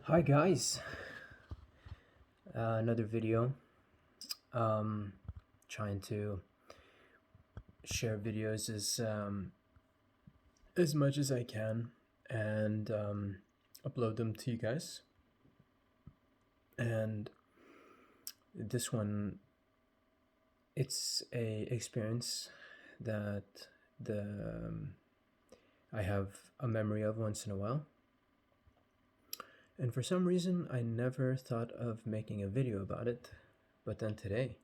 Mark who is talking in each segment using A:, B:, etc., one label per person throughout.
A: Hi guys, another video. Trying to share videos as much as I can and upload them to you guys. And this one, it's a experience that the I have a memory of once in a while. And for some reason, I never thought of making a video about it. But then today,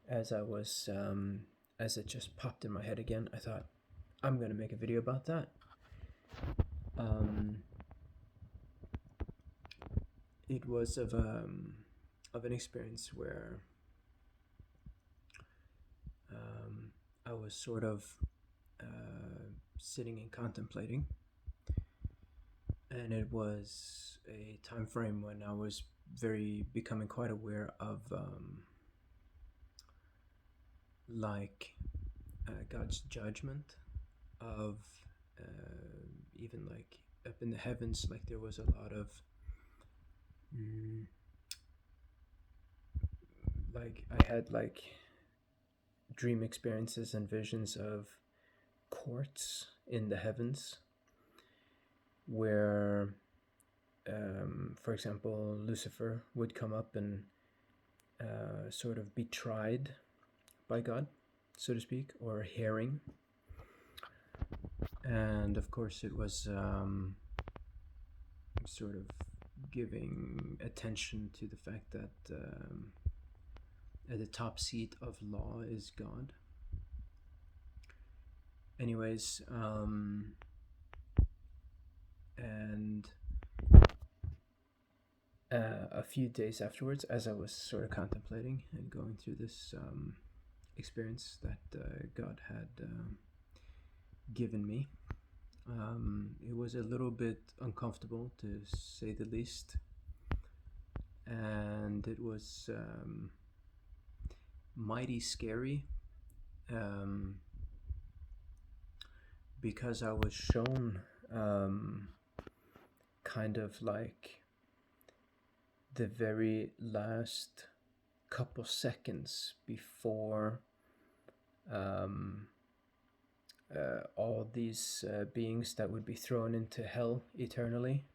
A: as I was, as it just popped in my head again, I thought, I'm going to make a video about that. It was of an experience where I was sort of sitting and contemplating, and it was a time frame when I was becoming quite aware of like God's judgment of even like up in the heavens, like there was a lot of like I had like dream experiences and visions of courts in the heavens where for example, Lucifer would come up and sort of be tried by God, so to speak, or hearing. And of course, it was sort of giving attention to the fact that at the top seat of law is God. Anyways, and a few days afterwards, as I was sort of contemplating and going through this experience that God had given me, it was a little bit uncomfortable, to say the least, and it was mighty scary because I was shown kind of like the very last couple seconds before all these beings that would be thrown into hell eternally.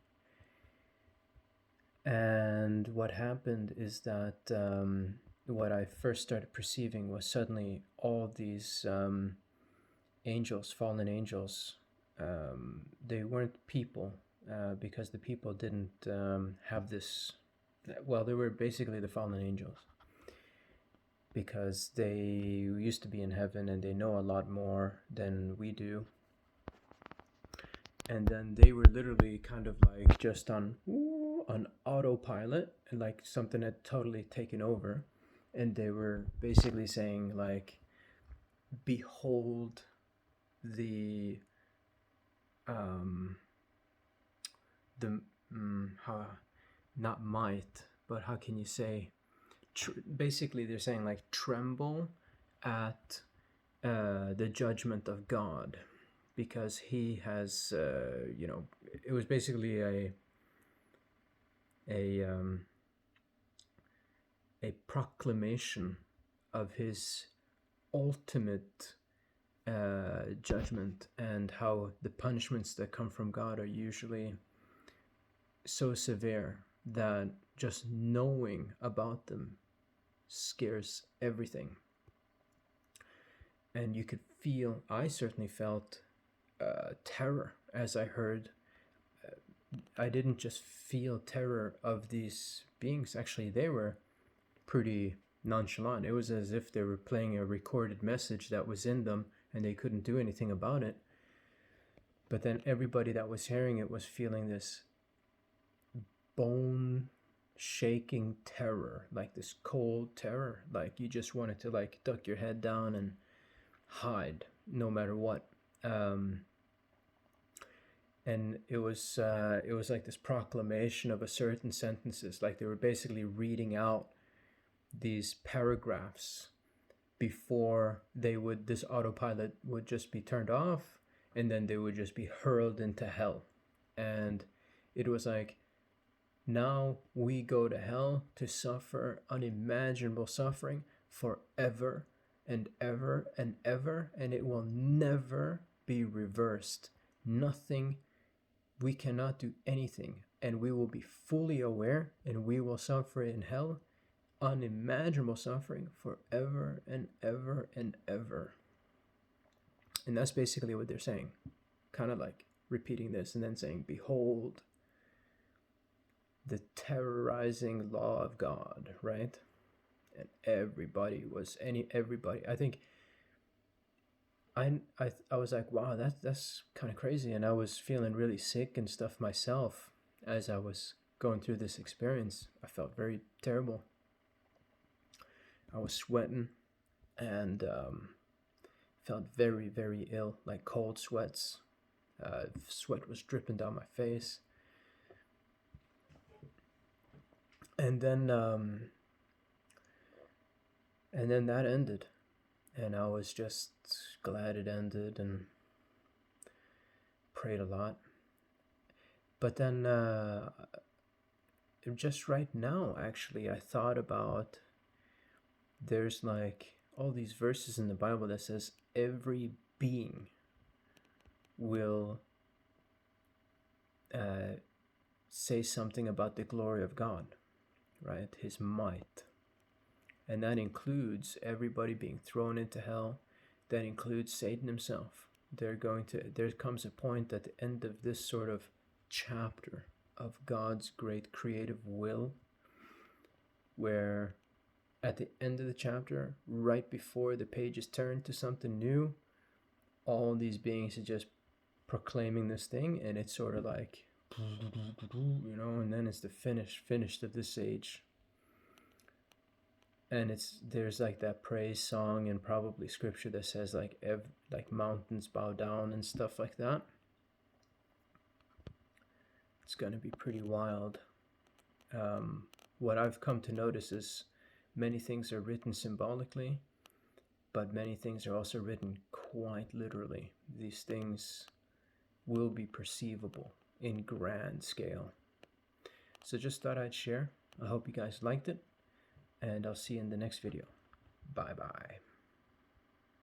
A: And what happened is that what I first started perceiving was suddenly all these angels, fallen angels. They weren't people because the people didn't have this. Well, they were basically the fallen angels because they used to be in heaven and they know a lot more than we do. And then they were literally kind of like just on autopilot, and like something had totally taken over. And they were basically saying like, behold the how, not might, but how can you say, basically they're saying like, tremble at the judgment of God, because he has it was basically a proclamation of his ultimate judgment, and how the punishments that come from God are usually so severe that just knowing about them scares everything. And you could feel, I certainly felt terror as I heard. I didn't just feel terror of these beings. Actually, they were pretty nonchalant. It was as if they were playing a recorded message that was in them and they couldn't do anything about it. But then everybody that was hearing it was feeling this bone shaking terror, like this cold terror, like you just wanted to like duck your head down and hide no matter what. And it was like this proclamation of a certain sentences, like they were basically reading out these paragraphs before this autopilot would just be turned off, and then they would just be hurled into hell. And it was like Now we go to hell to suffer unimaginable suffering forever and ever and ever, and it will never be reversed. Nothing, we cannot do anything, and we will be fully aware, and we will suffer in hell unimaginable suffering forever and ever and ever. And that's basically what they're saying, kind of like repeating this and then saying, behold the terrorizing law of God, right? And everybody, I think I was like, wow, that's kind of crazy. And I was feeling really sick and stuff myself as I was going through this experience. I felt very terrible. I was sweating and felt very, very ill, like cold sweats. Sweat was dripping down my face. And then that ended, and I was just glad it ended and prayed a lot. But then just right now, actually, I thought about, there's like all these verses in the Bible that says every being will say something about the glory of God, right? His might. And that includes everybody being thrown into hell. That includes Satan himself. There comes a point at the end of this sort of chapter of God's great creative will, where at the end of the chapter, right before the pages turn to something new, all these beings are just proclaiming this thing, and it's sort of like, and then it's the finished of this age. And there's like that praise song and probably scripture that says like mountains bow down and stuff like that. It's going to be pretty wild. What I've come to notice is many things are written symbolically, but many things are also written quite literally. These things will be perceivable in grand scale. So just thought I'd share. I hope you guys liked it, and I'll see you in the next video. Bye bye.